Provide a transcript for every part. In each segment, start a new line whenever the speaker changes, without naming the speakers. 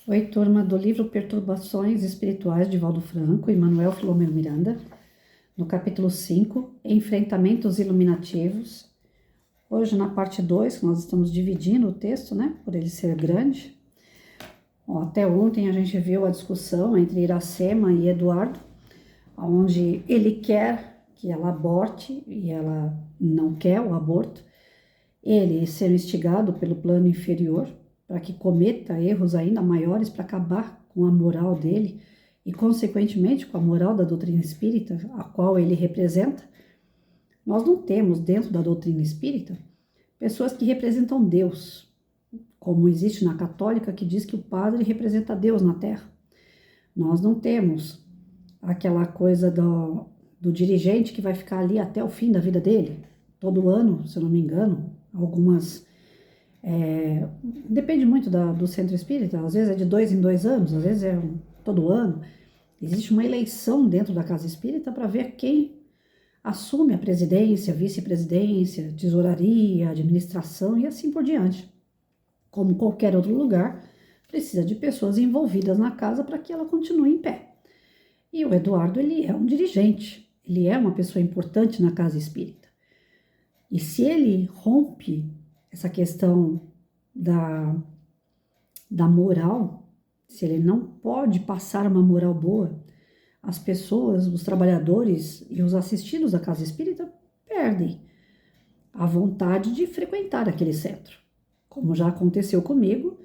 Oi, turma do livro Perturbações Espirituais de Valdo Franco e Manuel Filomeno Miranda, no capítulo 5, Enfrentamentos Iluminativos. Hoje, na parte 2, nós estamos dividindo o texto, né, por ele ser grande. Até ontem a gente viu a discussão entre Iracema e Eduardo, onde ele quer que ela aborte e ela não quer o aborto. Ele sendo instigado pelo plano inferior para que cometa erros ainda maiores para acabar com a moral dele e, consequentemente, com a moral da doutrina espírita, a qual ele representa. Nós não temos dentro da doutrina espírita pessoas que representam Deus, como existe na católica que diz que o padre representa Deus na terra. Nós não temos aquela coisa do dirigente que vai ficar ali até o fim da vida dele. Todo ano, se eu não me engano, algumas... depende muito do centro espírita, às vezes é de 2 em 2 anos, às vezes é todo ano. Existe uma eleição dentro da casa espírita para ver quem assume a presidência, vice-presidência, tesouraria, administração e assim por diante. Como qualquer outro lugar, precisa de pessoas envolvidas na casa para que ela continue em pé. E o Eduardo, ele é um dirigente, ele é uma pessoa importante na casa espírita. E se ele rompe essa questão da moral, se ele não pode passar uma moral boa, as pessoas, os trabalhadores e os assistidos da casa espírita perdem a vontade de frequentar aquele centro. Como já aconteceu comigo,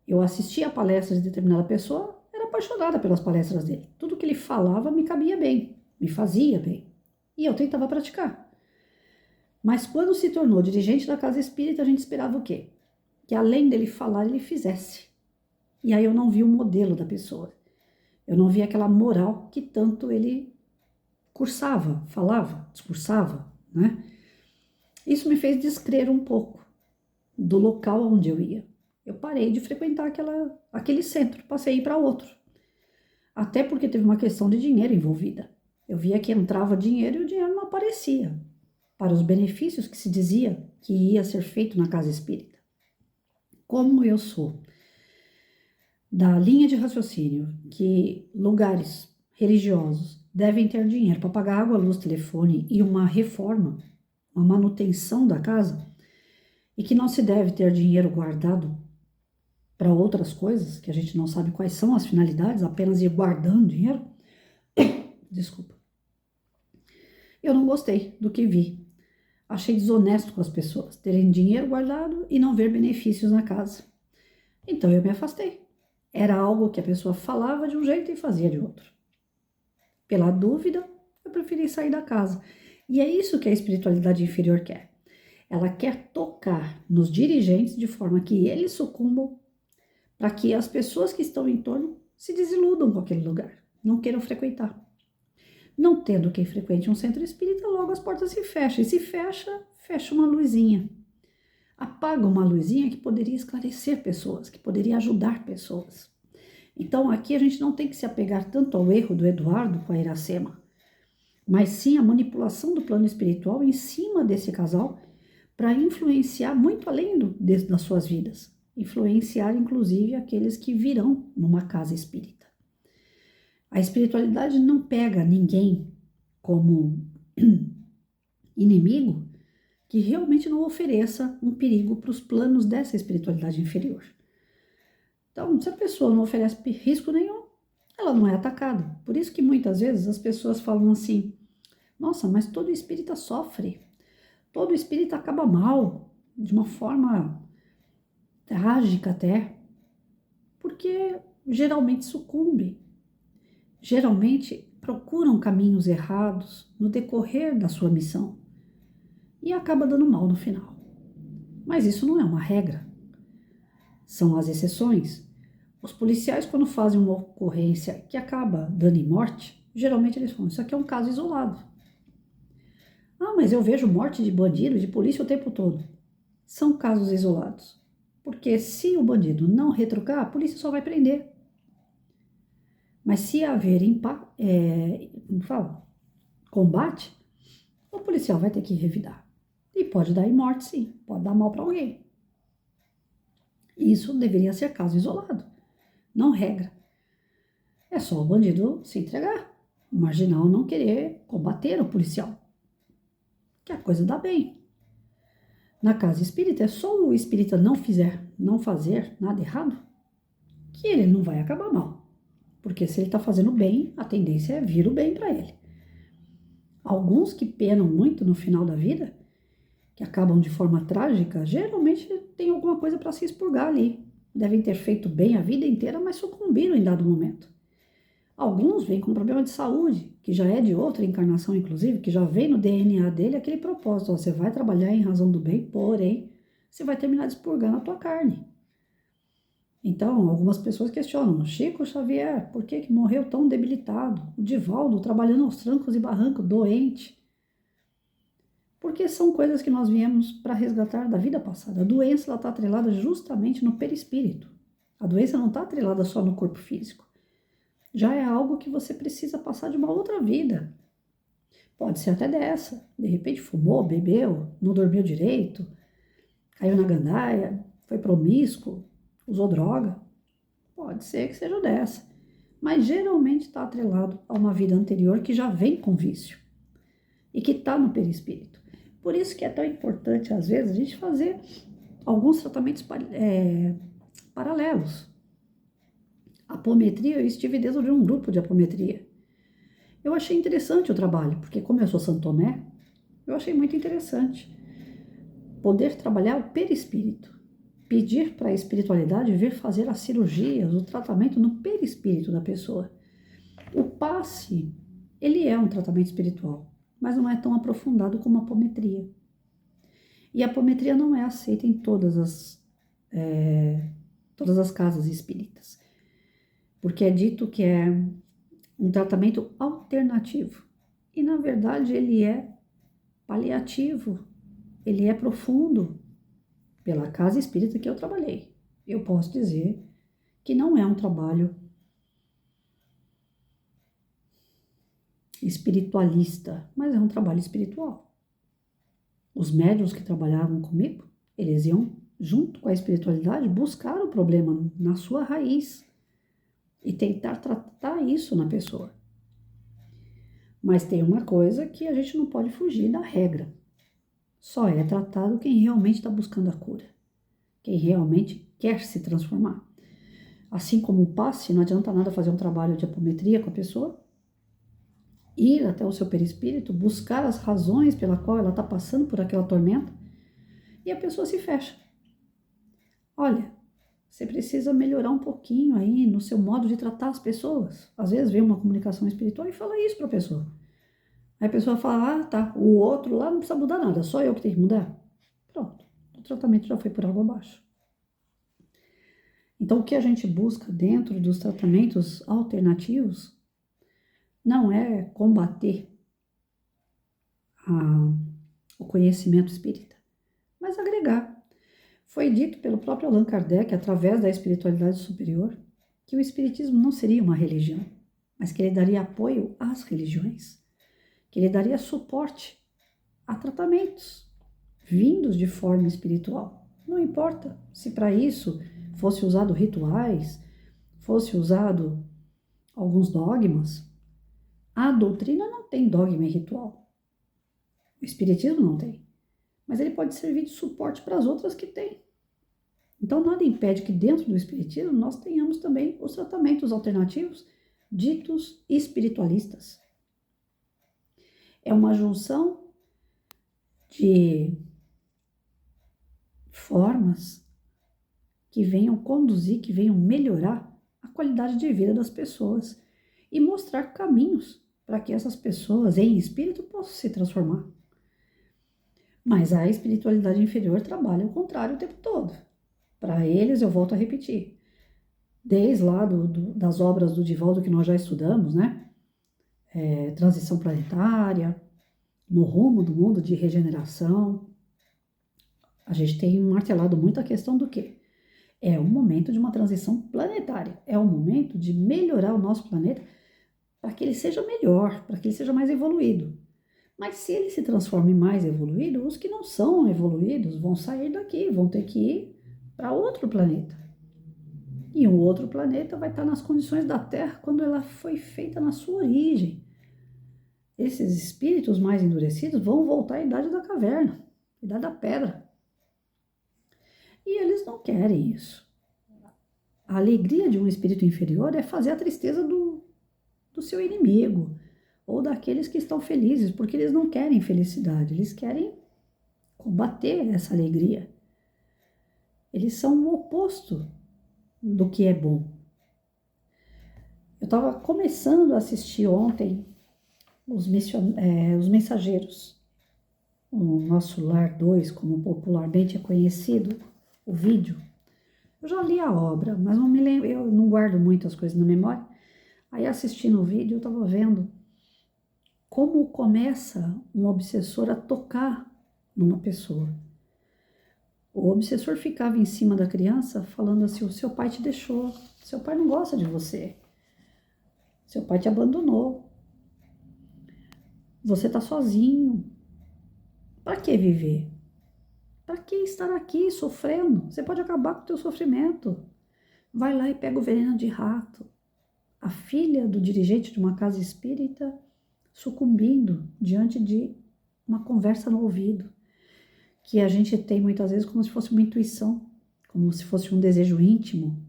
eu assistia a palestras de determinada pessoa, era apaixonada pelas palestras dele. Tudo que ele falava me cabia bem, me fazia bem. E eu tentava praticar. Mas quando se tornou dirigente da casa espírita, a gente esperava o quê? Que além dele falar, ele fizesse. E aí eu não vi o modelo da pessoa. Eu não vi aquela moral que tanto ele cursava, falava, discursava, né? Isso me fez descrer um pouco do local onde eu ia. Eu parei de frequentar aquele centro, passei a ir para outro. Até porque teve uma questão de dinheiro envolvida. Eu via que entrava dinheiro e o dinheiro não aparecia para os benefícios que se dizia que ia ser feito na casa espírita. Como eu sou da linha de raciocínio que lugares religiosos devem ter dinheiro para pagar água, luz, telefone e uma reforma, uma manutenção da casa, e que não se deve ter dinheiro guardado para outras coisas, que a gente não sabe quais são as finalidades, apenas ir guardando dinheiro, desculpa. Eu não gostei do que vi. Achei desonesto com as pessoas terem dinheiro guardado e não ver benefícios na casa. Então eu me afastei. Era algo que a pessoa falava de um jeito e fazia de outro. Pela dúvida, eu preferi sair da casa. E é isso que a espiritualidade inferior quer. Ela quer tocar nos dirigentes de forma que eles sucumbam, para que as pessoas que estão em torno se desiludam com aquele lugar, não queiram frequentar. Não tendo quem frequente um centro espírita, logo as portas se fecham. E se fecha, fecha uma luzinha. Apaga uma luzinha que poderia esclarecer pessoas, que poderia ajudar pessoas. Então, aqui a gente não tem que se apegar tanto ao erro do Eduardo com a Iracema, mas sim a manipulação do plano espiritual em cima desse casal para influenciar muito além das suas vidas. Influenciar, inclusive, aqueles que virão numa casa espírita. A espiritualidade não pega ninguém como inimigo que realmente não ofereça um perigo para os planos dessa espiritualidade inferior. Então, se a pessoa não oferece risco nenhum, ela não é atacada. Por isso que muitas vezes as pessoas falam assim: nossa, mas todo espírita sofre, todo espírita acaba mal, de uma forma trágica até, porque geralmente sucumbe. Geralmente procuram caminhos errados no decorrer da sua missão e acaba dando mal no final. Mas isso não é uma regra, são as exceções. Os policiais, quando fazem uma ocorrência que acaba dando em morte, geralmente eles falam: isso aqui é um caso isolado. Ah, mas eu vejo morte de bandido, de polícia o tempo todo. São casos isolados, porque se o bandido não retrucar, a polícia só vai prender. Mas se haver combate, o policial vai ter que revidar. E pode dar em morte, sim. Pode dar mal para alguém. Isso deveria ser caso isolado. não regra. É só o bandido se entregar, o marginal não querer combater o policial, que a coisa dá bem. Na casa espírita, é só o espírita não fazer nada errado, que ele não vai acabar mal. Porque se ele está fazendo bem, a tendência é vir o bem para ele. Alguns que penam muito no final da vida, que acabam de forma trágica, geralmente tem alguma coisa para se expurgar ali. Devem ter feito bem a vida inteira, mas sucumbiram em dado momento. Alguns vêm com problema de saúde, que já é de outra encarnação, inclusive, que já vem no DNA dele aquele propósito. Você vai trabalhar em razão do bem, porém, você vai terminar de expurgar na tua carne. Então, algumas pessoas questionam, Chico Xavier, por que morreu tão debilitado? O Divaldo trabalhando aos trancos e barrancos, doente. Porque são coisas que nós viemos para resgatar da vida passada. A doença está atrelada justamente no perispírito. A doença não está atrelada só no corpo físico. Já é algo que você precisa passar de uma outra vida. Pode ser até dessa. De repente fumou, bebeu, não dormiu direito, caiu na gandaia, foi promíscuo, usou droga. Pode ser que seja dessa. Mas geralmente está atrelado a uma vida anterior que já vem com vício e que está no perispírito. Por isso que é tão importante, às vezes, a gente fazer alguns tratamentos paralelos. Apometria, eu estive dentro de um grupo de apometria. Eu achei interessante o trabalho, porque como eu sou Santo Tomé, eu achei muito interessante poder trabalhar o perispírito. Pedir para a espiritualidade vir fazer as cirurgias, o tratamento no perispírito da pessoa. O passe, ele é um tratamento espiritual, mas não é tão aprofundado como a apometria. E a apometria não é aceita em todas as casas espíritas, porque é dito que é um tratamento alternativo. E, na verdade, ele é paliativo, ele é profundo. Pela casa espírita que eu trabalhei, eu posso dizer que não é um trabalho espiritualista, mas é um trabalho espiritual. Os médiuns que trabalhavam comigo, eles iam, junto com a espiritualidade, buscar o problema na sua raiz e tentar tratar isso na pessoa. Mas tem uma coisa que a gente não pode fugir da regra. Só é tratado quem realmente está buscando a cura, quem realmente quer se transformar. Assim como o passe, não adianta nada fazer um trabalho de apometria com a pessoa, ir até o seu perispírito, buscar as razões pela qual ela está passando por aquela tormenta, e a pessoa se fecha. Olha, você precisa melhorar um pouquinho aí no seu modo de tratar as pessoas. Às vezes vem uma comunicação espiritual e fala isso para a pessoa. Aí a pessoa fala, tá, o outro lá não precisa mudar nada, só eu que tenho que mudar. Pronto, o tratamento já foi por água abaixo. Então, o que a gente busca dentro dos tratamentos alternativos não é combater o conhecimento espírita, mas agregar. Foi dito pelo próprio Allan Kardec, através da espiritualidade superior, que o espiritismo não seria uma religião, mas que ele daria apoio às religiões, que ele daria suporte a tratamentos vindos de forma espiritual. Não importa se para isso fosse usado rituais, fosse usado alguns dogmas. A doutrina não tem dogma e ritual. O espiritismo não tem. Mas ele pode servir de suporte para as outras que têm. Então, nada impede que dentro do espiritismo nós tenhamos também os tratamentos alternativos ditos espiritualistas. É uma junção de formas que venham conduzir, que venham melhorar a qualidade de vida das pessoas e mostrar caminhos para que essas pessoas em espírito possam se transformar. Mas a espiritualidade inferior trabalha o contrário o tempo todo. Para eles, eu volto a repetir, desde lá das obras do Divaldo que nós já estudamos, né? Transição planetária, no rumo do mundo de regeneração, a gente tem martelado muito a questão do quê? É o momento de uma transição planetária, é o momento de melhorar o nosso planeta para que ele seja melhor, para que ele seja mais evoluído. Mas se ele se transforme em mais evoluído, os que não são evoluídos vão sair daqui, vão ter que ir para outro planeta. E um outro planeta vai estar nas condições da Terra quando ela foi feita na sua origem. Esses espíritos mais endurecidos vão voltar à idade da caverna, idade da pedra. E eles não querem isso. A alegria de um espírito inferior é fazer a tristeza do seu inimigo ou daqueles que estão felizes, porque eles não querem felicidade, eles querem combater essa alegria. Eles são o oposto do que é bom. Eu estava começando a assistir ontem os Mensageiros, o Nosso Lar 2, como popularmente é conhecido, o vídeo. Eu já li a obra, mas não me lembro, eu não guardo muitas coisas na memória. Aí assistindo o vídeo, eu estava vendo como começa um obsessor a tocar numa pessoa. O obsessor ficava em cima da criança falando assim, o seu pai te deixou, seu pai não gosta de você, seu pai te abandonou, você está sozinho, para que viver? Para que estar aqui sofrendo? Você pode acabar com o teu sofrimento. Vai lá e pega o veneno de rato. A filha do dirigente de uma casa espírita sucumbindo diante de uma conversa no ouvido, que a gente tem muitas vezes como se fosse uma intuição, como se fosse um desejo íntimo.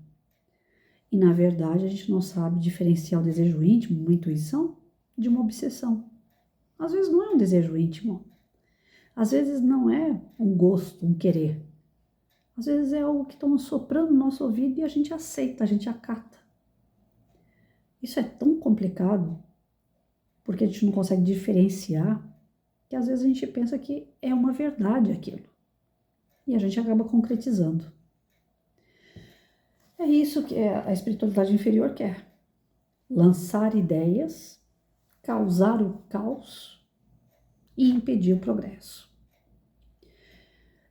E na verdade a gente não sabe diferenciar o desejo íntimo, uma intuição, de uma obsessão. Às vezes não é um desejo íntimo. Às vezes não é um gosto, um querer. Às vezes é algo que estão soprando no nosso ouvido e a gente aceita, a gente acata. Isso é tão complicado, porque a gente não consegue diferenciar, que às vezes a gente pensa que é uma verdade aquilo. E a gente acaba concretizando. É isso que a espiritualidade inferior quer. Lançar ideias, causar o caos e impedir o progresso.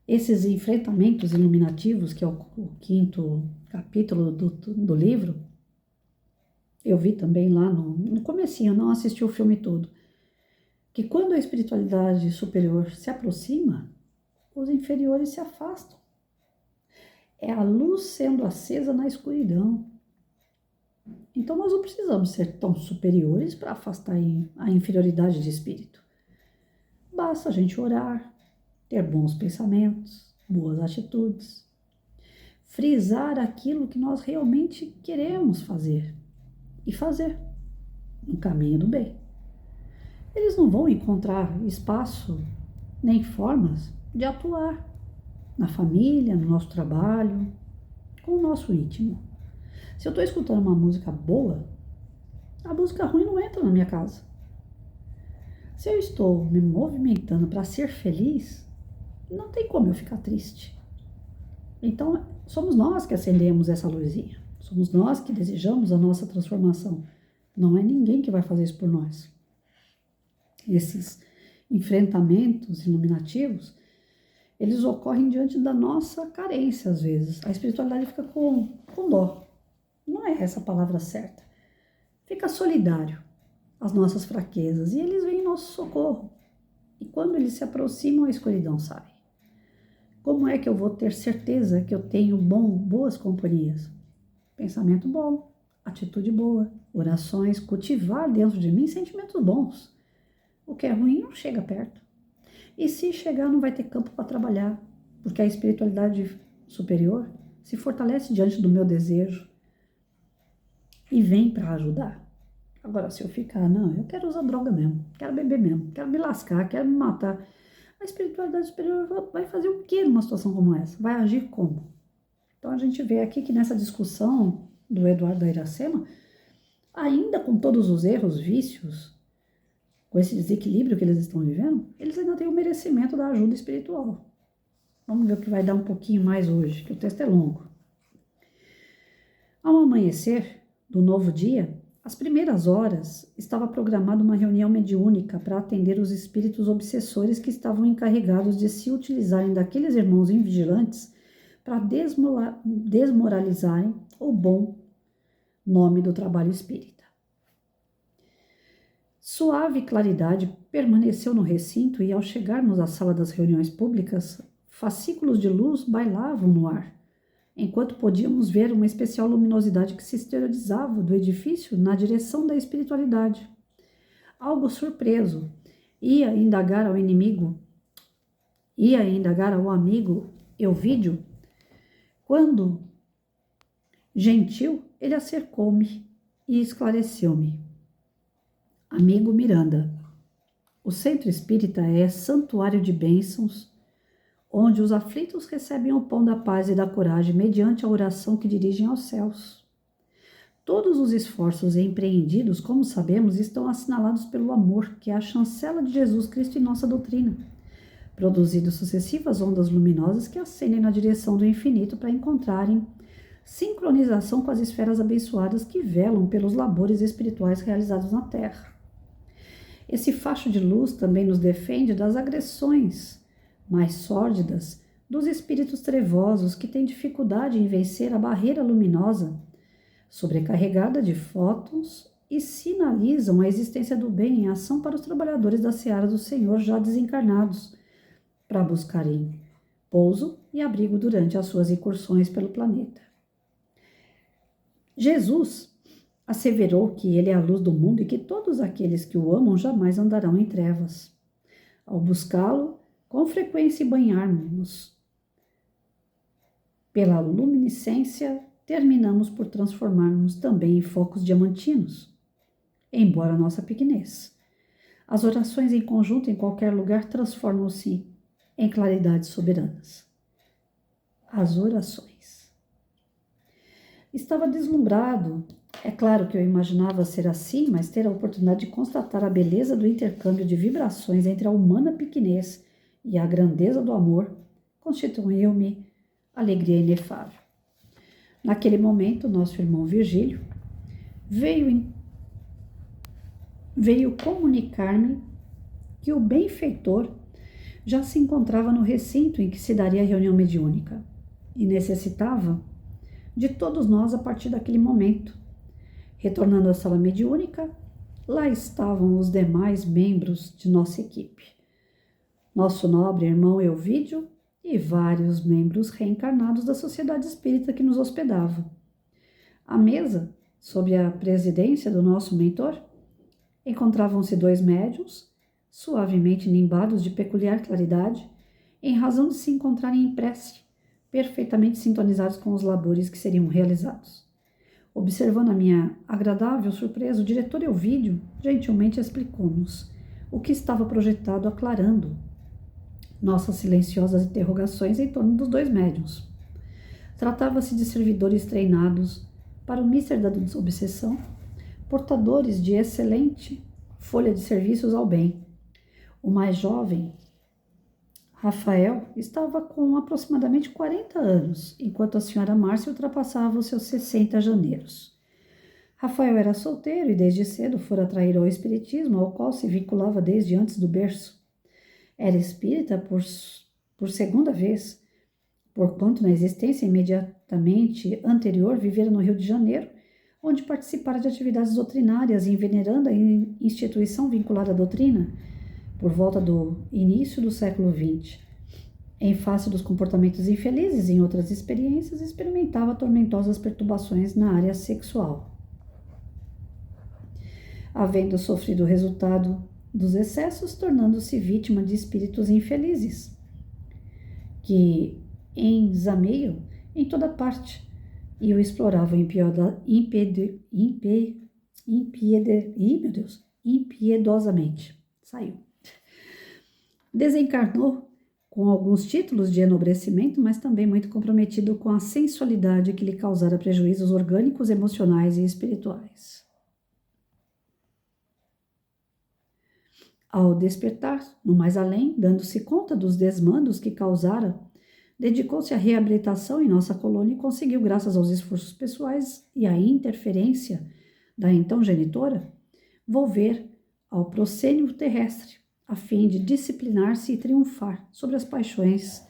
Esses enfrentamentos iluminativos, que é o 5º capítulo do livro, eu vi também lá no comecinho, não assisti o filme todo, que quando a espiritualidade superior se aproxima, os inferiores se afastam. É a luz sendo acesa na escuridão. Então nós não precisamos ser tão superiores para afastar a inferioridade de espírito. Basta a gente orar, ter bons pensamentos, boas atitudes, frisar aquilo que nós realmente queremos fazer e fazer no caminho do bem. Eles não vão encontrar espaço nem formas de atuar na família, no nosso trabalho, com o nosso íntimo. Se eu estou escutando uma música boa, a música ruim não entra na minha casa. Se eu estou me movimentando para ser feliz, não tem como eu ficar triste. Então, somos nós que acendemos essa luzinha. Somos nós que desejamos a nossa transformação. Não é ninguém que vai fazer isso por nós. Esses enfrentamentos iluminativos, eles ocorrem diante da nossa carência, às vezes. A espiritualidade fica com dó. Não é essa a palavra certa. Fica solidário às nossas fraquezas e eles vêm em nosso socorro. E quando eles se aproximam, a escuridão sai. Como é que eu vou ter certeza que eu tenho boas companhias? Pensamento bom, atitude boa, orações, cultivar dentro de mim sentimentos bons. O que é ruim não chega perto. E se chegar, não vai ter campo para trabalhar, porque a espiritualidade superior se fortalece diante do meu desejo e vem para ajudar. Agora, se eu ficar, não, eu quero usar droga mesmo, quero beber mesmo, quero me lascar, quero me matar, a espiritualidade superior vai fazer o que numa situação como essa? Vai agir como? Então, a gente vê aqui que nessa discussão do Eduardo da Iracema, ainda com todos os erros, vícios, com esse desequilíbrio que eles estão vivendo, eles ainda têm o merecimento da ajuda espiritual. Vamos ver o que vai dar um pouquinho mais hoje, que o texto é longo. Ao amanhecer do novo dia, às primeiras horas, estava programada uma reunião mediúnica para atender os espíritos obsessores que estavam encarregados de se utilizarem daqueles irmãos invigilantes para desmoralizarem o bom nome do trabalho espírita. Suave claridade permaneceu no recinto e, ao chegarmos à sala das reuniões públicas, fascículos de luz bailavam no ar, enquanto podíamos ver uma especial luminosidade que se exteriorizava do edifício na direção da espiritualidade. Algo surpreso, ia indagar ao amigo Elvídio, quando, gentil, ele acercou-me e esclareceu-me. Amigo Miranda, o centro espírita é santuário de bênçãos, onde os aflitos recebem o pão da paz e da coragem mediante a oração que dirigem aos céus. Todos os esforços empreendidos, como sabemos, estão assinalados pelo amor, que é a chancela de Jesus Cristo em nossa doutrina, produzindo sucessivas ondas luminosas que ascendem na direção do infinito para encontrarem sincronização com as esferas abençoadas que velam pelos labores espirituais realizados na Terra. Esse facho de luz também nos defende das agressões mais sórdidas dos espíritos trevosos que têm dificuldade em vencer a barreira luminosa sobrecarregada de fótons e sinalizam a existência do bem em ação para os trabalhadores da seara do Senhor já desencarnados, para buscarem pouso e abrigo durante as suas incursões pelo planeta. Jesus asseverou que ele é a luz do mundo e que todos aqueles que o amam jamais andarão em trevas. Ao buscá-lo, com frequência e banharmos pela luminescência, terminamos por transformarmos também em focos diamantinos, embora nossa pequenez. As orações em conjunto em qualquer lugar transformam-se em claridades soberanas. As orações. Estava deslumbrado. É claro que eu imaginava ser assim, mas ter a oportunidade de constatar a beleza do intercâmbio de vibrações entre a humana pequenez e a grandeza do amor constituiu-me alegria inefável. Naquele momento, nosso irmão Virgílio veio comunicar-me que o benfeitor já se encontrava no recinto em que se daria a reunião mediúnica e necessitava de todos nós a partir daquele momento. Retornando à sala mediúnica, lá estavam os demais membros de nossa equipe. Nosso nobre irmão Elvídio e vários membros reencarnados da sociedade espírita que nos hospedava. À mesa, sob a presidência do nosso mentor, encontravam-se 2 médiuns, suavemente nimbados de peculiar claridade, em razão de se encontrarem em prece, perfeitamente sintonizados com os labores que seriam realizados. Observando a minha agradável surpresa, o diretor Elvídio gentilmente explicou-nos o que estava projetado, aclarando nossas silenciosas interrogações em torno dos 2 médiuns. Tratava-se de servidores treinados para o mister da desobsessão, portadores de excelente folha de serviços ao bem. O mais jovem, Rafael, estava com aproximadamente 40 anos, enquanto a senhora Márcia ultrapassava os seus 60 janeiros. Rafael era solteiro e desde cedo fora atraído ao espiritismo, ao qual se vinculava desde antes do berço. Era espírita por segunda vez, porquanto na existência imediatamente anterior vivera no Rio de Janeiro, onde participara de atividades doutrinárias e venerando a instituição vinculada à doutrina, por volta do início do século XX. Em face dos comportamentos infelizes em outras experiências, experimentava tormentosas perturbações na área sexual. Havendo sofrido o resultado dos excessos, tornando-se vítima de espíritos infelizes, que enzameiam em toda parte e o exploravam impiedosamente. Saiu. Desencarnou com alguns títulos de enobrecimento, mas também muito comprometido com a sensualidade que lhe causara prejuízos orgânicos, emocionais e espirituais. Ao despertar, no mais além, dando-se conta dos desmandos que causara, dedicou-se à reabilitação em nossa colônia e conseguiu, graças aos esforços pessoais e à interferência da então genitora, volver ao proscênio terrestre, a fim de disciplinar-se e triunfar sobre as paixões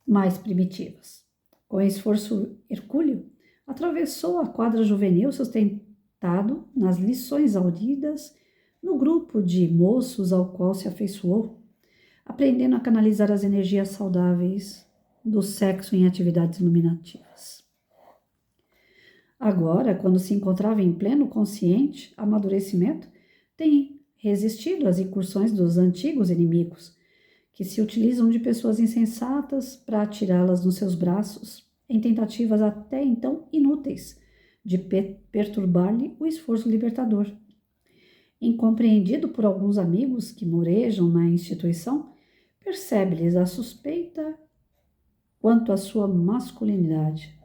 mais primitivas. Com esforço hercúleo, atravessou a quadra juvenil sustentado nas lições audidas no grupo de moços ao qual se afeiçoou, aprendendo a canalizar as energias saudáveis do sexo em atividades iluminativas. Agora, quando se encontrava em pleno consciente amadurecimento, tem resistido às incursões dos antigos inimigos, que se utilizam de pessoas insensatas para atirá-las nos seus braços, em tentativas até então inúteis de perturbar-lhe o esforço libertador. Incompreendido por alguns amigos que morejam na instituição, percebe-lhes a suspeita quanto à sua masculinidade.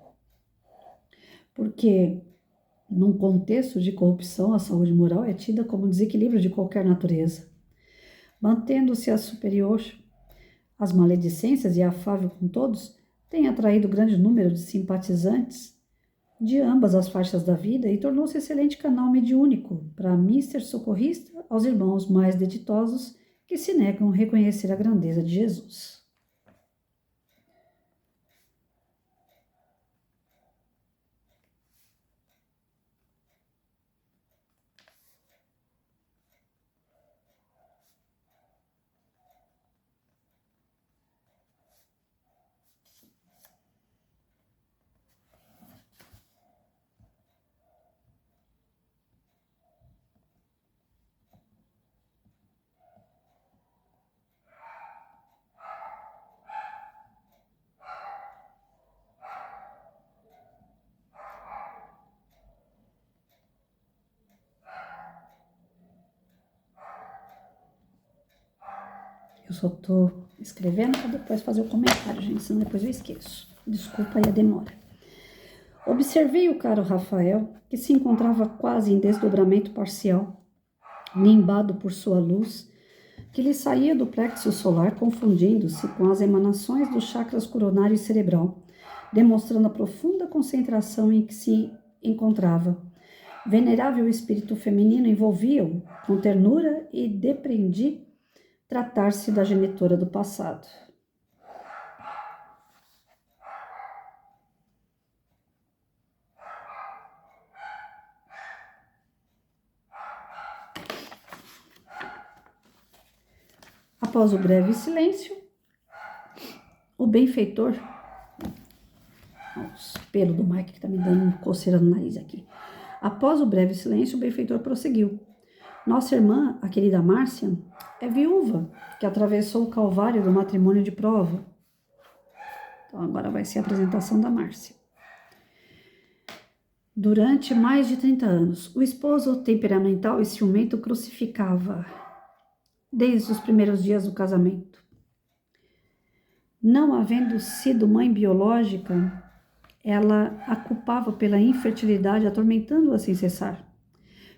Porque, num contexto de corrupção, a saúde moral é tida como desequilíbrio de qualquer natureza. Mantendo-se a superior às maledicências e afável com todos, tem atraído grande número de simpatizantes de ambas as faixas da vida e tornou-se excelente canal mediúnico para mister socorrista aos irmãos mais deditosos que se negam a reconhecer a grandeza de Jesus. Eu só estou escrevendo para depois fazer o comentário, gente, senão depois eu esqueço. Desculpa aí a demora. Observei o caro Rafael, que se encontrava quase em desdobramento parcial, nimbado por sua luz, que lhe saía do plexo solar, confundindo-se com as emanações dos chakras coronário e cerebral, demonstrando a profunda concentração em que se encontrava. Venerável espírito feminino envolvia-o com ternura e depreendi tratar-se da genitora do passado. Após o breve silêncio, o benfeitor... O pelo do Mike que tá me dando coceira no nariz aqui. Após o breve silêncio, o benfeitor prosseguiu. Nossa irmã, a querida Márcia, é viúva, que atravessou o calvário do matrimônio de prova. Então, agora vai ser a apresentação da Márcia. Durante mais de 30 anos, o esposo temperamental e ciumento crucificava desde os primeiros dias do casamento. Não havendo sido mãe biológica, ela a culpava pela infertilidade, atormentando-a sem cessar.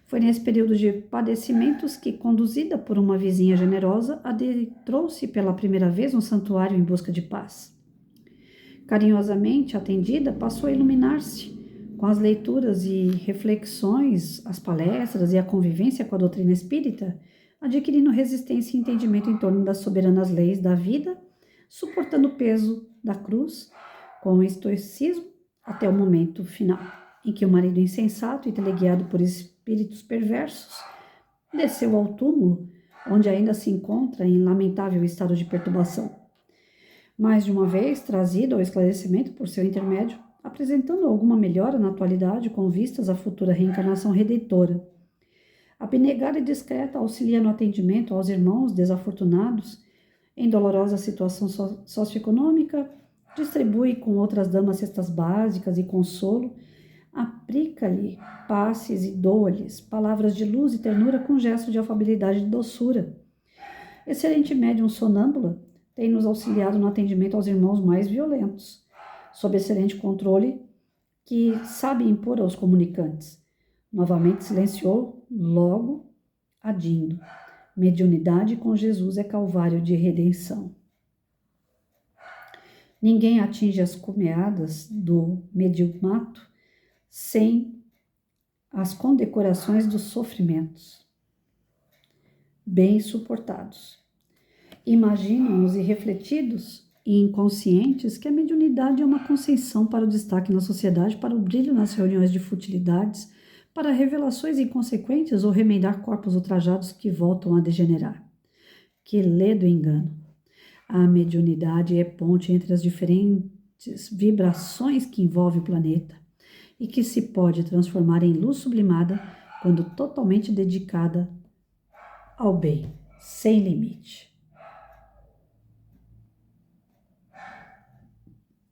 Foi nesse período de padecimentos que, conduzida por uma vizinha generosa, adentrou-se pela primeira vez no santuário em busca de paz. Carinhosamente atendida, passou a iluminar-se com as leituras e reflexões, as palestras e a convivência com a doutrina espírita, adquirindo resistência e entendimento em torno das soberanas leis da vida, suportando o peso da cruz com estoicismo até o momento final, em que o marido insensato e teleguiado por espíritos perversos desceu ao túmulo, onde ainda se encontra em lamentável estado de perturbação. Mais de uma vez, trazido ao esclarecimento por seu intermédio, apresentando alguma melhora na atualidade com vistas à futura reencarnação redentora. Abnegada e discreta, auxilia no atendimento aos irmãos desafortunados em dolorosa situação socioeconômica, distribui com outras damas cestas básicas e consolo, aplica-lhe passes e doa-lhes palavras de luz e ternura com gesto de afabilidade e doçura. Excelente médium sonâmbula, tem nos auxiliado no atendimento aos irmãos mais violentos, sob excelente controle que sabe impor aos comunicantes. Novamente silenciou, logo adindo. Mediunidade com Jesus é calvário de redenção. Ninguém atinge as cumeadas do mediumato sem as condecorações dos sofrimentos, bem suportados. Imaginam-nos irrefletidos e inconscientes que a mediunidade é uma concessão para o destaque na sociedade, para o brilho nas reuniões de futilidades, para revelações inconsequentes ou remendar corpos ultrajados que voltam a degenerar. Que ledo engano! A mediunidade é ponte entre as diferentes vibrações que envolvem o planeta e que se pode transformar em luz sublimada quando totalmente dedicada ao bem, sem limite.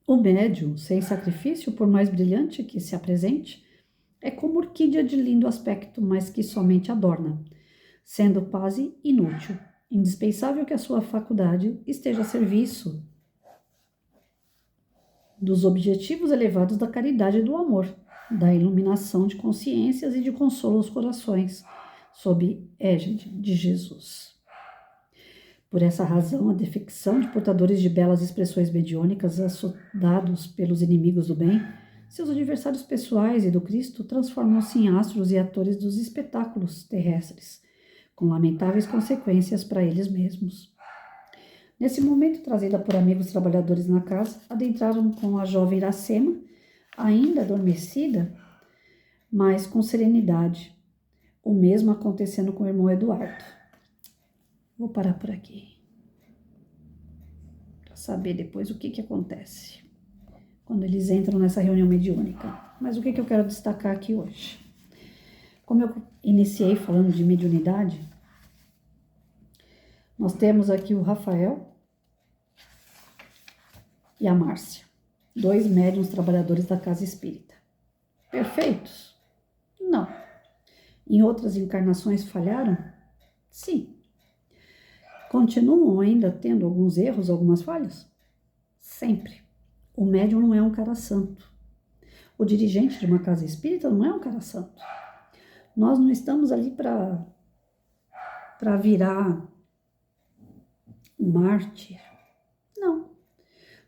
O médium, sem sacrifício, por mais brilhante que se apresente, é como orquídea de lindo aspecto, mas que somente adorna, sendo quase inútil. Indispensável que a sua faculdade esteja a serviço dos objetivos elevados da caridade e do amor, da iluminação de consciências e de consolo aos corações, sob égide de Jesus. Por essa razão, a defecção de portadores de belas expressões mediúnicas assodados pelos inimigos do bem, seus adversários pessoais e do Cristo, transformam-se em astros e atores dos espetáculos terrestres, com lamentáveis consequências para eles mesmos. Nesse momento, trazida por amigos trabalhadores na casa, adentraram com a jovem Iracema, ainda adormecida, mas com serenidade. O mesmo acontecendo com o irmão Eduardo. Vou parar por aqui, para saber depois o que acontece quando eles entram nessa reunião mediúnica. Mas o que eu quero destacar aqui hoje? Como eu iniciei falando de mediunidade, nós temos aqui o Rafael e a Márcia, 2 médiuns trabalhadores da casa espírita. Perfeitos? Não. Em outras encarnações falharam? Sim. Continuam ainda tendo alguns erros, algumas falhas? Sempre. O médium não é um cara santo. O dirigente de uma casa espírita não é um cara santo. Nós não estamos ali para virar um mártir. Não.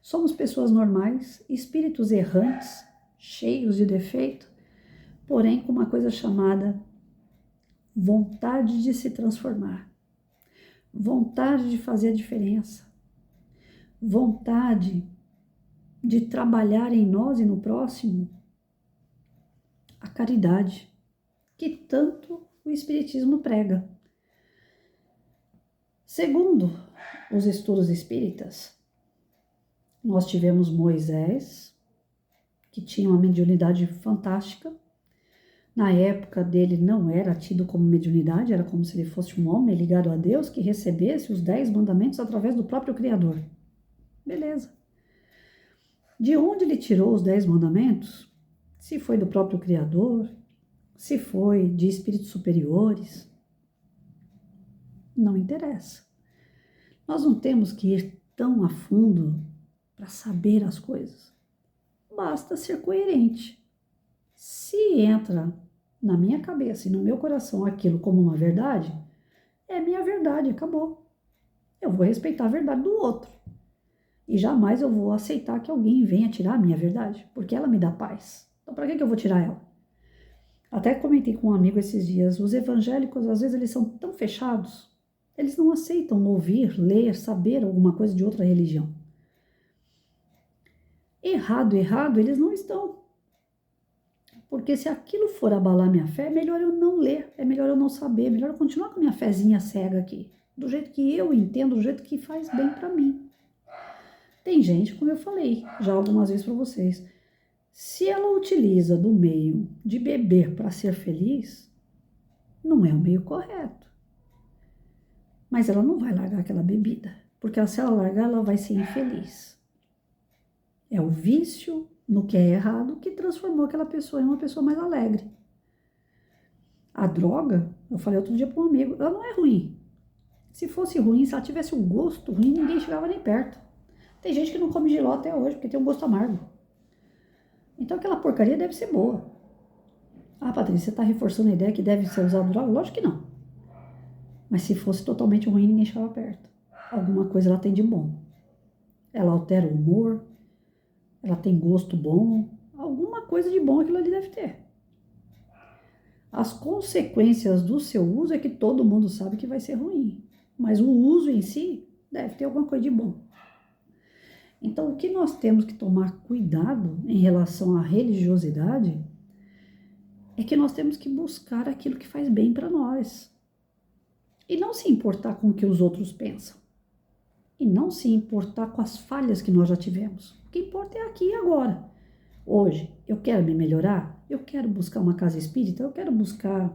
Somos pessoas normais, espíritos errantes, cheios de defeito, porém com uma coisa chamada vontade de se transformar. Vontade de fazer a diferença, vontade de trabalhar em nós e no próximo a caridade, que tanto o Espiritismo prega. Segundo os estudos espíritas, nós tivemos Moisés, que tinha uma mediunidade fantástica. Na época dele não era tido como mediunidade, era como se ele fosse um homem ligado a Deus que recebesse os 10 mandamentos através do próprio Criador. Beleza. De onde ele tirou os 10 mandamentos? Se foi do próprio Criador, se foi de espíritos superiores, não interessa. Nós não temos que ir tão a fundo para saber as coisas. Basta ser coerente. Se entra na minha cabeça e no meu coração aquilo como uma verdade, é minha verdade, acabou. Eu vou respeitar a verdade do outro. E jamais eu vou aceitar que alguém venha tirar a minha verdade, porque ela me dá paz. Então, para que eu vou tirar ela? Até comentei com um amigo esses dias, os evangélicos, às vezes, eles são tão fechados, eles não aceitam ouvir, ler, saber alguma coisa de outra religião. Errado, eles não estão. Porque se aquilo for abalar minha fé, é melhor eu não ler, é melhor eu não saber, é melhor eu continuar com a minha fezinha cega aqui, do jeito que eu entendo, do jeito que faz bem para mim. Tem gente, como eu falei já algumas vezes para vocês, se ela utiliza do meio de beber para ser feliz, não é o meio correto. Mas ela não vai largar aquela bebida, porque se ela largar, ela vai ser infeliz. É o vício no que é errado que transformou aquela pessoa em uma pessoa mais alegre. A droga, eu falei outro dia para um amigo, ela não é ruim. Se fosse ruim, se ela tivesse um gosto ruim, ninguém chegava nem perto. Tem gente que não come jiló até hoje, porque tem um gosto amargo. Então aquela porcaria deve ser boa. Ah, Patrícia, você está reforçando a ideia que deve ser usado droga? Lógico que não. Mas se fosse totalmente ruim, ninguém chegava perto. Alguma coisa ela tem de bom. Ela altera o humor, ela tem gosto bom, alguma coisa de bom aquilo ali deve ter. As consequências do seu uso é que todo mundo sabe que vai ser ruim, mas o uso em si deve ter alguma coisa de bom. Então, o que nós temos que tomar cuidado em relação à religiosidade é que nós temos que buscar aquilo que faz bem para nós e não se importar com o que os outros pensam. e não se importar com as falhas que nós já tivemos. O que importa é aqui e agora. Hoje, eu quero me melhorar, eu quero buscar uma casa espírita, eu quero buscar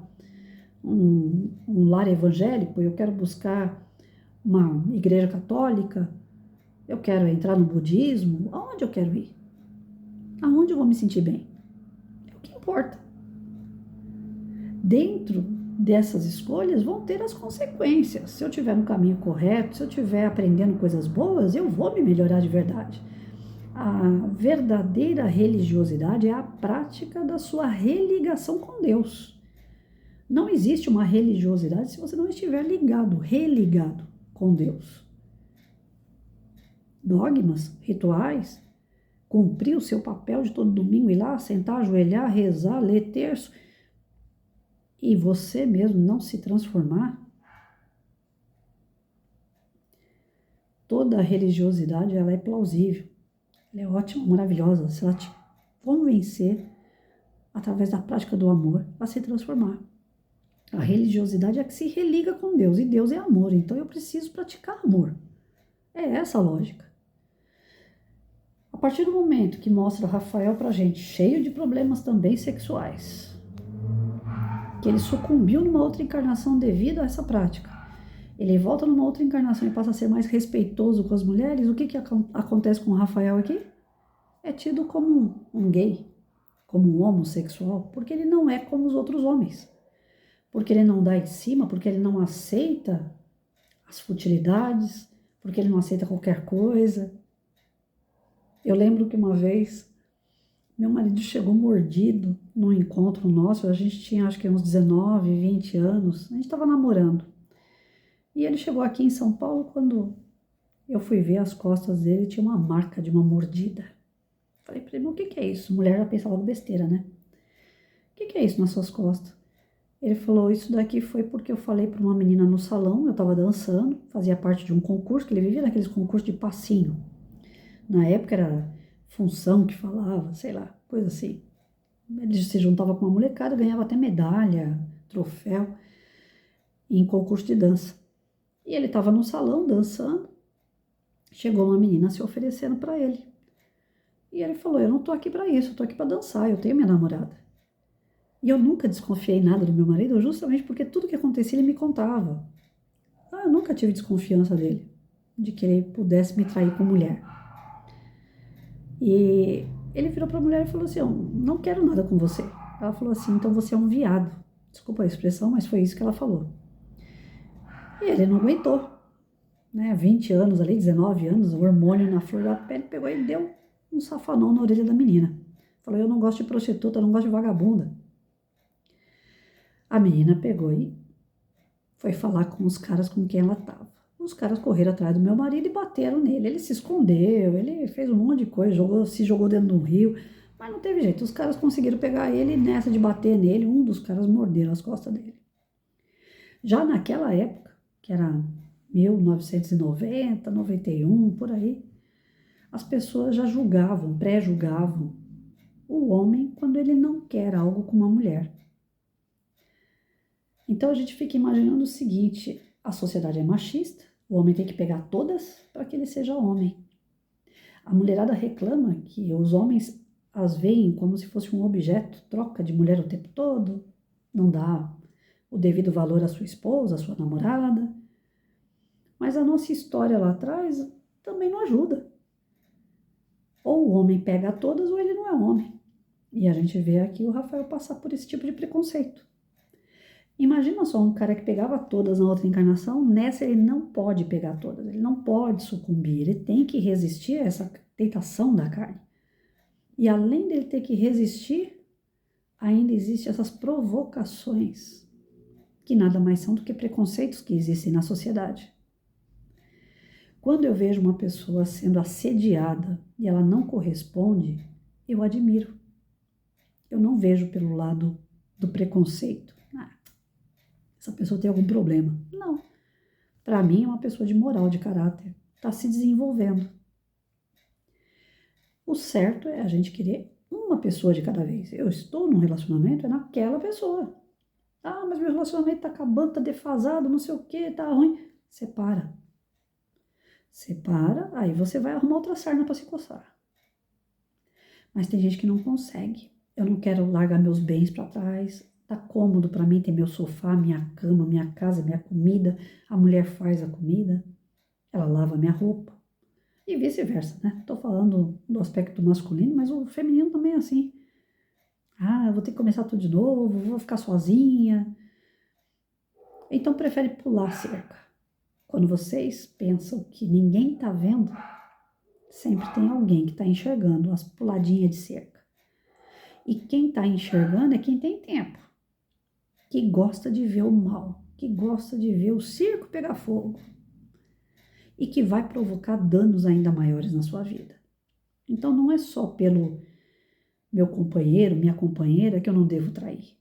um lar evangélico, eu quero buscar uma igreja católica, eu quero entrar no budismo. Aonde eu quero ir? Aonde eu vou me sentir bem? É o que importa. Dentro dessas escolhas vão ter as consequências. Se eu estiver no caminho correto, se eu estiver aprendendo coisas boas, eu vou me melhorar de verdade. A verdadeira religiosidade é a prática da sua religação com Deus. Não existe uma religiosidade se você não estiver ligado, religado com Deus. Dogmas, rituais, cumprir o seu papel de todo domingo, ir lá, sentar, ajoelhar, rezar, ler terço, e você mesmo não se transformar. Toda religiosidade ela é plausível, ela é ótima, maravilhosa, se ela te convencer, através da prática do amor, a se transformar. A religiosidade é que se religa com Deus, e Deus é amor, então eu preciso praticar amor. É essa a lógica. A partir do momento que mostra Rafael pra gente, cheio de problemas também sexuais, que ele sucumbiu numa outra encarnação devido a essa prática, ele volta numa outra encarnação e passa a ser mais respeitoso com as mulheres, o que acontece com o Rafael aqui? É tido como um gay, como um homossexual, porque ele não é como os outros homens. Porque ele não dá em cima, porque ele não aceita as futilidades, porque ele não aceita qualquer coisa. Eu lembro que uma vez, meu marido chegou mordido num encontro nosso, a gente tinha acho que uns 19, 20 anos, a gente estava namorando. E ele chegou aqui em São Paulo, quando eu fui ver as costas dele, tinha uma marca de uma mordida. Falei pra ele, o que é isso? Mulher já pensa logo besteira, né? O que é isso nas suas costas? Ele falou, isso daqui foi porque eu falei para uma menina no salão, eu estava dançando, fazia parte de um concurso, que ele vivia naqueles concursos de passinho. Na época era função que falava, sei lá, coisa assim. Ele se juntava com uma molecada, ganhava até medalha, troféu, em concurso de dança. E ele estava no salão dançando, chegou uma menina se oferecendo para ele. E ele falou, eu não tô aqui para isso, eu tô aqui para dançar, eu tenho minha namorada. E eu nunca desconfiei nada do meu marido, justamente porque tudo que acontecia ele me contava. Eu nunca tive desconfiança dele, de que ele pudesse me trair com mulher. E ele virou para a mulher e falou assim, eu não quero nada com você. Ela falou assim, então você é um viado. Desculpa a expressão, mas foi isso que ela falou. E ele não aguentou, né? 20 anos ali, 19 anos, o hormônio na flor da pele, pegou e deu um safanão na orelha da menina. Falou, eu não gosto de prostituta, eu não gosto de vagabunda. A menina pegou e foi falar com os caras com quem ela estava. Os caras correram atrás do meu marido e bateram nele. Ele se escondeu, ele fez um monte de coisa, se jogou dentro de um rio, mas não teve jeito. Os caras conseguiram pegar ele e nessa de bater nele, um dos caras mordeu as costas dele. Já naquela época, que era 1990, 91, por aí, as pessoas já julgavam, pré-julgavam o homem quando ele não quer algo com uma mulher. Então a gente fica imaginando o seguinte, a sociedade é machista, o homem tem que pegar todas para que ele seja homem. A mulherada reclama que os homens as veem como se fosse um objeto, troca de mulher o tempo todo, não dá o devido valor à sua esposa, à sua namorada. Mas a nossa história lá atrás também não ajuda. Ou o homem pega todas ou ele não é homem. E a gente vê aqui o Rafael passar por esse tipo de preconceito. Imagina só um cara que pegava todas na outra encarnação, nessa ele não pode pegar todas, ele não pode sucumbir, ele tem que resistir a essa tentação da carne. E além dele ter que resistir, ainda existem essas provocações, que nada mais são do que preconceitos que existem na sociedade. Quando eu vejo uma pessoa sendo assediada e ela não corresponde, eu admiro. Eu não vejo pelo lado do preconceito. Essa pessoa tem algum problema. Não. Para mim, é uma pessoa de moral, de caráter. Está se desenvolvendo. O certo é a gente querer uma pessoa de cada vez. Eu estou num relacionamento, é naquela pessoa. Ah, mas meu relacionamento está acabando, está defasado, não sei o que, está ruim. Separa. Separa, aí você vai arrumar outra sarna para se coçar. Mas tem gente que não consegue. Eu não quero largar meus bens para trás. Tá cômodo para mim ter meu sofá, minha cama, minha casa, minha comida. A mulher faz a comida, ela lava minha roupa. E vice-versa, né? Tô falando do aspecto masculino, mas o feminino também é assim. Ah, eu vou ter que começar tudo de novo, vou ficar sozinha. Então prefere pular a cerca. Quando vocês pensam que ninguém tá vendo, sempre tem alguém que está enxergando as puladinhas de cerca. E quem está enxergando é quem tem tempo, que gosta de ver o mal, que gosta de ver o circo pegar fogo e que vai provocar danos ainda maiores na sua vida. Então não é só pelo meu companheiro, minha companheira que eu não devo trair.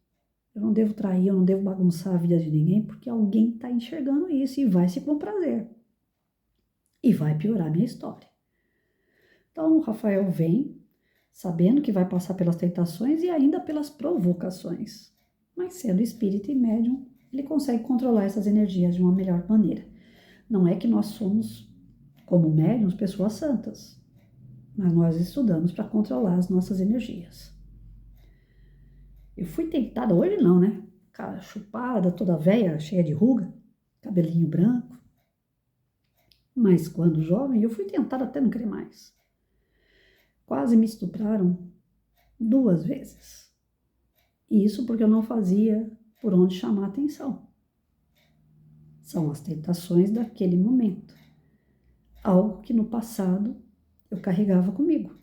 Eu não devo trair, eu não devo bagunçar a vida de ninguém, porque alguém está enxergando isso e vai se comprazer. E vai piorar a minha história. Então o Rafael vem sabendo que vai passar pelas tentações e ainda pelas provocações. Mas sendo espírita e médium, ele consegue controlar essas energias de uma melhor maneira. Não é que nós somos, como médiums, pessoas santas, mas nós estudamos para controlar as nossas energias. Eu fui tentada, hoje não, né? Cara chupada, toda velha, cheia de ruga, cabelinho branco. Mas quando jovem, eu fui tentada até não querer mais. Quase me estupraram 2 vezes. E isso porque eu não fazia por onde chamar atenção. São as tentações daquele momento. Algo que no passado eu carregava comigo.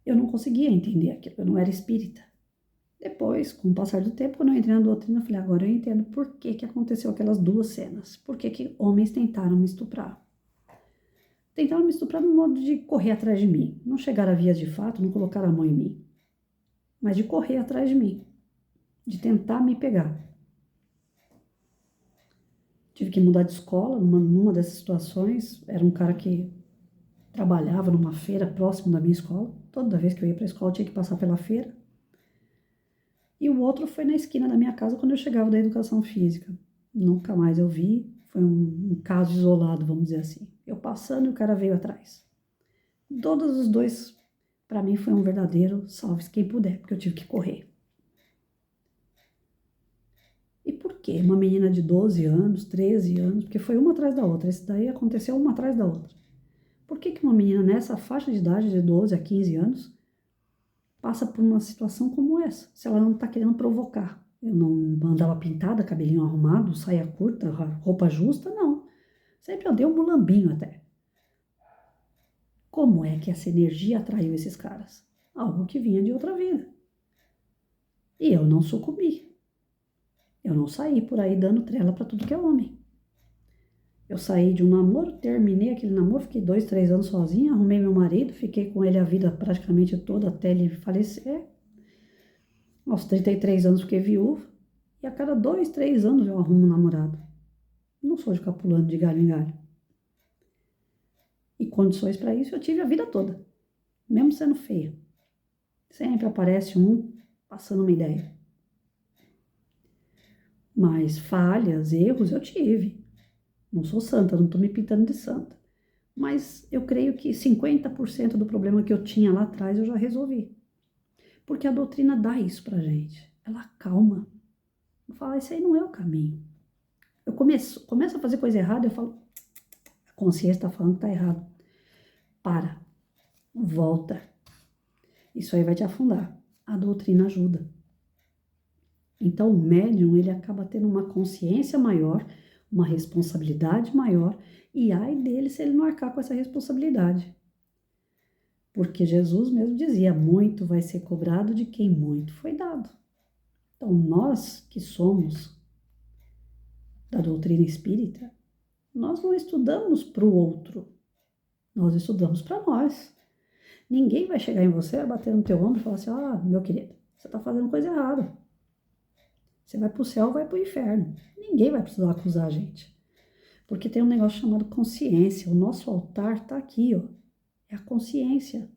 Eu não conseguia entender aquilo, eu não era espírita. Depois, com o passar do tempo, quando eu entrei na doutrina, eu falei, agora eu entendo por que aconteceu aquelas 2 cenas. Por que homens tentaram me estuprar. Tentaram me estuprar no modo de correr atrás de mim. Não chegaram a vias de fato, não colocaram a mão em mim. Mas de correr atrás de mim. De tentar me pegar. Tive que mudar de escola numa dessas situações. Era um cara que trabalhava numa feira próximo da minha escola. Toda vez que eu ia para a escola, eu tinha que passar pela feira. E o outro foi na esquina da minha casa quando eu chegava da educação física. Nunca mais eu vi. Foi um caso isolado, vamos dizer assim. Eu passando e o cara veio atrás. Todos os dois, para mim, foi um verdadeiro salve-se quem puder, porque eu tive que correr. E por quê? Uma menina de 12 anos, 13 anos, porque foi uma atrás da outra. Esse daí aconteceu uma atrás da outra. Por que uma menina nessa faixa de idade, de 12 a 15 anos, passa por uma situação como essa? Se ela não está querendo provocar. Eu não andava pintada, cabelinho arrumado, saia curta, roupa justa, não. Sempre andei um mulambinho até. Como é que essa energia atraiu esses caras? Algo que vinha de outra vida. E eu não sucumbi. Eu não saí por aí dando trela para tudo que é homem. Eu saí de um namoro, terminei aquele namoro, fiquei 2, 3 anos sozinha, arrumei meu marido, fiquei com ele a vida praticamente toda até ele falecer. Aos 33 anos fiquei viúva. E a cada 2, 3 anos eu arrumo um namorado. Não sou de ficar pulando de galho em galho. E condições para isso eu tive a vida toda. Mesmo sendo feia. Sempre aparece um passando uma ideia. Mas falhas, erros eu tive. Não sou santa, não estou me pintando de santa. Mas eu creio que 50% do problema que eu tinha lá atrás eu já resolvi. Porque a doutrina dá isso pra gente. Ela acalma. Eu falo, esse aí não é o caminho. Eu começo a fazer coisa errada, eu falo, a consciência está falando que tá errado. Para. Volta. Isso aí vai te afundar. A doutrina ajuda. Então o médium, ele acaba tendo uma consciência maior, uma responsabilidade maior, e ai dele se ele não arcar com essa responsabilidade. Porque Jesus mesmo dizia, muito vai ser cobrado de quem muito foi dado. Então nós que somos da doutrina espírita, nós não estudamos para o outro, nós estudamos para nós. Ninguém vai chegar em você, vai bater no teu ombro e falar assim, ah, meu querido, você está fazendo coisa errada. Você vai para o céu ou vai para o inferno. Ninguém vai precisar acusar a gente. Porque tem um negócio chamado consciência. O nosso altar está aqui, ó. É a consciência.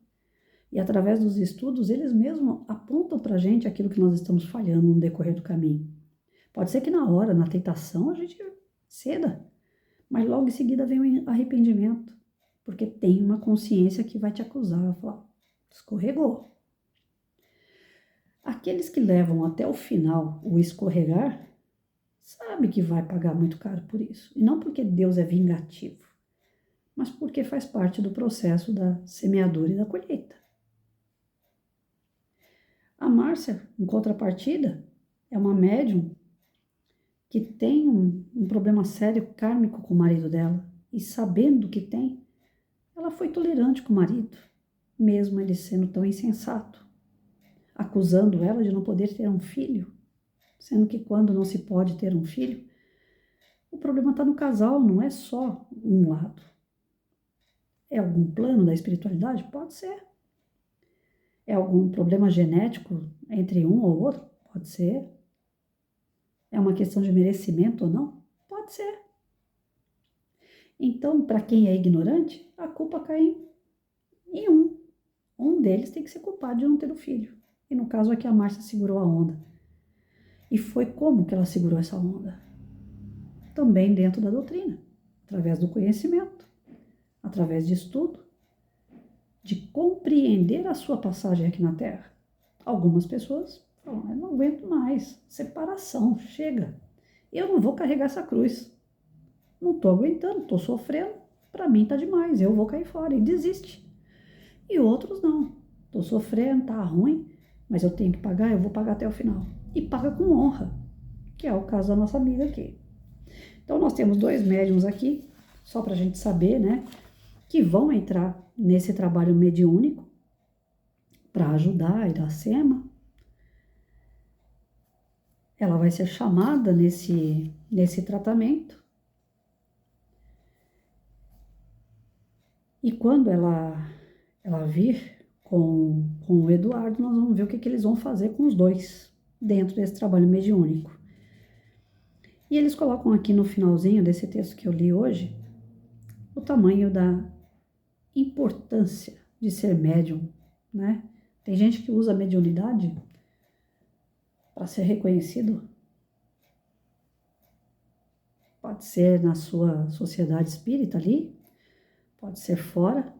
E através dos estudos, eles mesmos apontam para a gente aquilo que nós estamos falhando no decorrer do caminho. Pode ser que na hora, na tentação, a gente ceda, mas logo em seguida vem o arrependimento, porque tem uma consciência que vai te acusar, vai falar, escorregou. Aqueles que levam até o final o escorregar, sabe que vai pagar muito caro por isso. E não porque Deus é vingativo, mas porque faz parte do processo da semeadura e da colheita. A Márcia, em contrapartida, é uma médium que tem um problema sério kármico com o marido dela. E sabendo que tem, ela foi tolerante com o marido, mesmo ele sendo tão insensato, acusando ela de não poder ter um filho, sendo que quando não se pode ter um filho, o problema está no casal, não é só um lado. É algum plano da espiritualidade? Pode ser. É algum problema genético entre um ou outro? Pode ser. É uma questão de merecimento ou não? Pode ser. Então, para quem é ignorante, a culpa cai em um. Um deles tem que ser culpado de não ter um filho. E no caso aqui a Márcia segurou a onda. E foi como que ela segurou essa onda? Também dentro da doutrina, através do conhecimento, através de estudo, de compreender a sua passagem aqui na Terra. Algumas pessoas falam, eu não aguento mais, separação, chega. Eu não vou carregar essa cruz. Não estou aguentando, estou sofrendo, para mim está demais, eu vou cair fora e desiste. E outros não, estou sofrendo, está ruim, mas eu tenho que pagar, eu vou pagar até o final. E paga com honra, que é o caso da nossa amiga aqui. Então nós temos 2 médiums aqui, só para a gente saber, né, que vão entrar nesse trabalho mediúnico para ajudar a Iracema. Ela vai ser chamada nesse tratamento. E quando ela vir com o Eduardo, nós vamos ver o que eles vão fazer com os dois dentro desse trabalho mediúnico. E eles colocam aqui no finalzinho desse texto que eu li hoje o tamanho da importância de ser médium, né? Tem gente que usa a mediunidade para ser reconhecido. Pode ser na sua sociedade espírita ali, pode ser fora,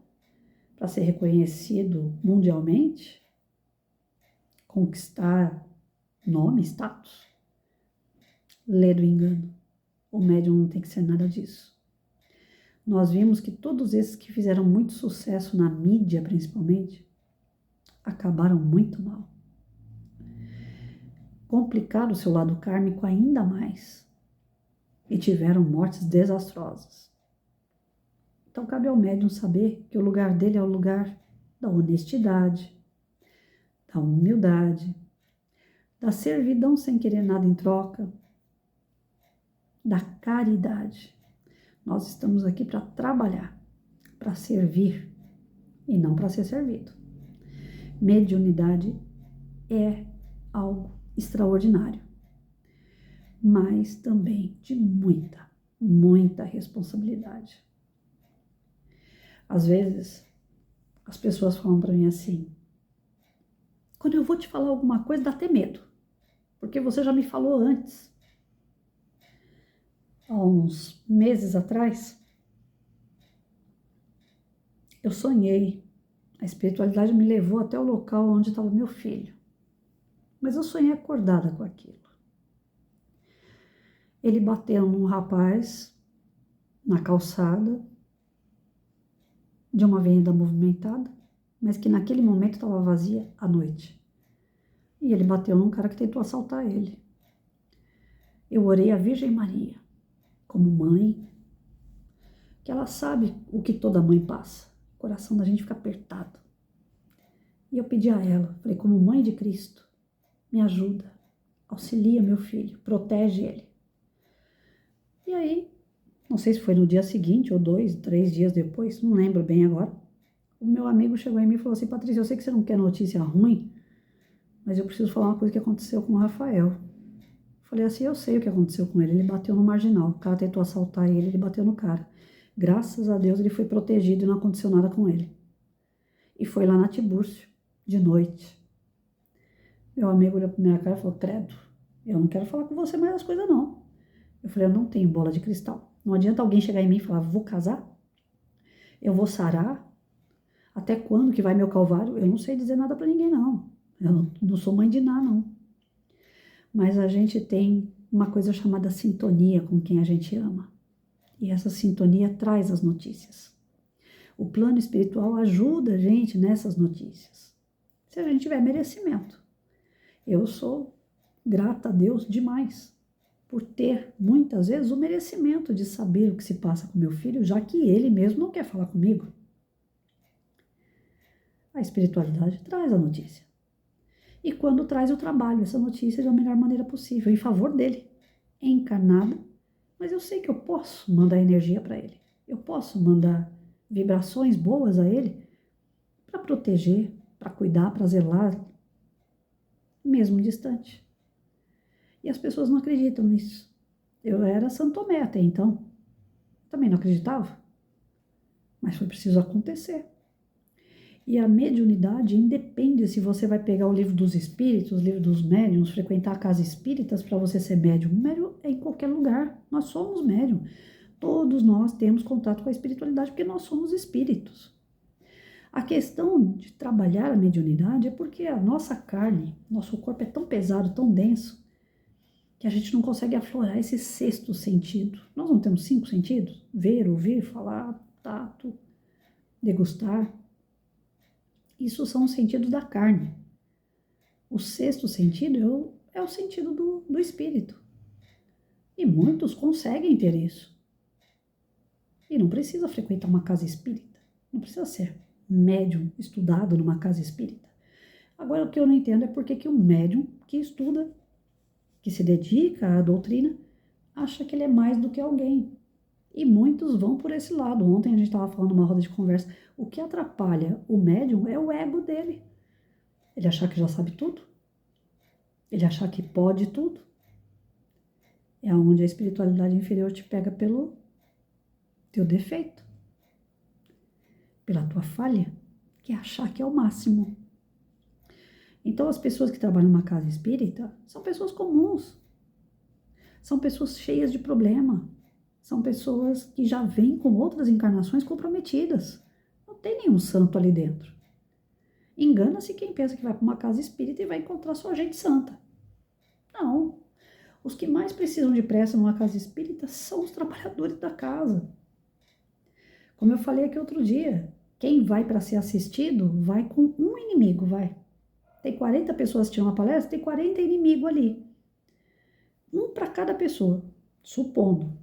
para ser reconhecido mundialmente, conquistar nome, status. Lê do engano. O médium não tem que ser nada disso. Nós vimos que todos esses que fizeram muito sucesso na mídia, principalmente, acabaram muito mal. Complicaram o seu lado kármico ainda mais e tiveram mortes desastrosas. Então, cabe ao médium saber que o lugar dele é o lugar da honestidade, da humildade, da servidão sem querer nada em troca, da caridade. Nós estamos aqui para trabalhar, para servir e não para ser servido. Mediunidade é algo extraordinário, mas também de muita, muita responsabilidade. Às vezes, as pessoas falam para mim assim, quando eu vou te falar alguma coisa, dá até medo, porque você já me falou antes. Há uns meses atrás, eu sonhei, a espiritualidade me levou até o local onde estava meu filho, mas eu sonhei acordada com aquilo. Ele bateu num rapaz na calçada de uma avenida movimentada, mas que naquele momento estava vazia à noite. E ele bateu num cara que tentou assaltar ele. Eu orei a Virgem Maria, como mãe, que ela sabe o que toda mãe passa. O coração da gente fica apertado. E eu pedi a ela, falei, como mãe de Cristo, me ajuda, auxilia meu filho, protege ele. E aí, não sei se foi no dia seguinte, ou 2, 3 dias depois, não lembro bem agora, o meu amigo chegou em mim e falou assim, Patrícia, eu sei que você não quer notícia ruim, mas eu preciso falar uma coisa que aconteceu com o Rafael. Falei assim, eu sei o que aconteceu com ele, ele bateu no marginal, o cara tentou assaltar ele bateu no cara. Graças a Deus ele foi protegido e não aconteceu nada com ele. E foi lá na Tibúrcio, de noite. Meu amigo olhou pra minha cara e falou, credo, eu não quero falar com você mais das coisas não. Eu falei, eu não tenho bola de cristal. Não adianta alguém chegar em mim e falar, vou casar? Eu vou sarar? Até quando que vai meu calvário? Eu não sei dizer nada para ninguém, não. Eu não sou mãe de Ná, não. Mas a gente tem uma coisa chamada sintonia com quem a gente ama. E essa sintonia traz as notícias. O plano espiritual ajuda a gente nessas notícias. Se a gente tiver merecimento. Eu sou grata a Deus demais por ter, muitas vezes, o merecimento de saber o que se passa com meu filho, já que ele mesmo não quer falar comigo. A espiritualidade traz a notícia. E quando traz, eu trabalho essa notícia da melhor maneira possível, em favor dele, encarnada, mas eu sei que eu posso mandar energia para ele. Eu posso mandar vibrações boas a ele para proteger, para cuidar, para zelar, mesmo distante. E as pessoas não acreditam nisso. Eu era São Tomé até então. Também não acreditava. Mas foi preciso acontecer. E a mediunidade independe se você vai pegar o livro dos espíritos, o livro dos médiuns, frequentar a casa espíritas para você ser médium. Médium é em qualquer lugar. Nós somos médium. Todos nós temos contato com a espiritualidade porque nós somos espíritos. A questão de trabalhar a mediunidade é porque a nossa carne, nosso corpo é tão pesado, tão denso, que a gente não consegue aflorar esse sexto sentido. Nós não temos 5 sentidos? Ver, ouvir, falar, tato, degustar. Isso são os sentidos da carne. O sexto sentido é o sentido do espírito. E muitos conseguem ter isso. E não precisa frequentar uma casa espírita. Não precisa ser médium estudado numa casa espírita. Agora, o que eu não entendo é por que um médium que estuda, que se dedica à doutrina, acha que ele é mais do que alguém. E muitos vão por esse lado. Ontem a gente estava falando numa roda de conversa. O que atrapalha o médium é o ego dele. Ele achar que já sabe tudo. Ele achar que pode tudo. É onde a espiritualidade inferior te pega pelo teu defeito. Pela tua falha, que é achar que é o máximo. Então, as pessoas que trabalham numa casa espírita são pessoas comuns. São pessoas cheias de problema. São pessoas que já vêm com outras encarnações comprometidas. Não tem nenhum santo ali dentro. Engana-se quem pensa que vai para uma casa espírita e vai encontrar só gente santa. Não. Os que mais precisam de pressa numa casa espírita são os trabalhadores da casa. Como eu falei aqui outro dia, quem vai para ser assistido vai com um inimigo, vai. Tem 40 pessoas assistindo uma palestra, tem 40 inimigos ali. Um para cada pessoa, supondo.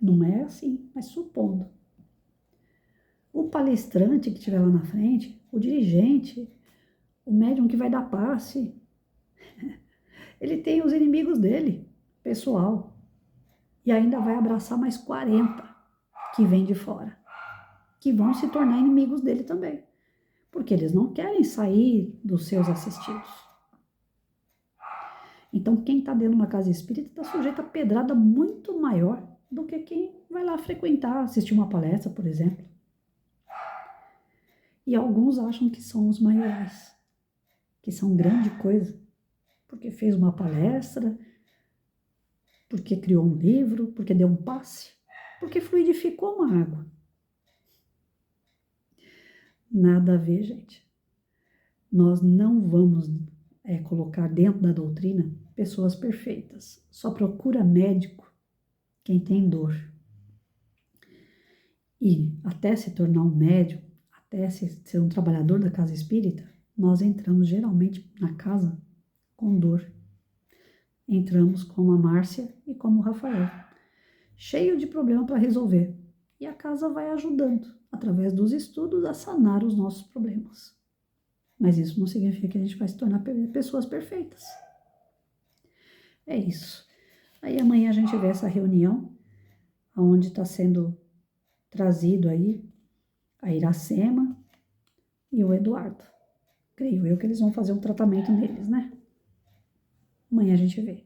Não é assim, mas supondo. O palestrante que estiver lá na frente, o dirigente, o médium que vai dar passe, ele tem os inimigos dele, pessoal. E ainda vai abraçar mais 40 que vêm de fora, que vão se tornar inimigos dele também. Porque eles não querem sair dos seus assistidos. Então, quem está dentro de uma casa espírita está sujeito a pedrada muito maior do que quem vai lá frequentar, assistir uma palestra, por exemplo. E alguns acham que são os maiores, que são grande coisa, porque fez uma palestra, porque criou um livro, porque deu um passe, porque fluidificou uma água. Nada a ver, gente. Nós não vamos colocar dentro da doutrina pessoas perfeitas. Só procura médico quem tem dor. E até se tornar um médium, até ser um trabalhador da casa espírita, nós entramos geralmente na casa com dor. Entramos como a Márcia e como o Rafael, cheio de problema para resolver. E a casa vai ajudando, através dos estudos, a sanar os nossos problemas. Mas isso não significa que a gente vai se tornar pessoas perfeitas. É isso. Aí amanhã a gente vê essa reunião, onde está sendo trazido aí a Iracema e o Eduardo. Creio eu que eles vão fazer um tratamento neles, né? Amanhã a gente vê.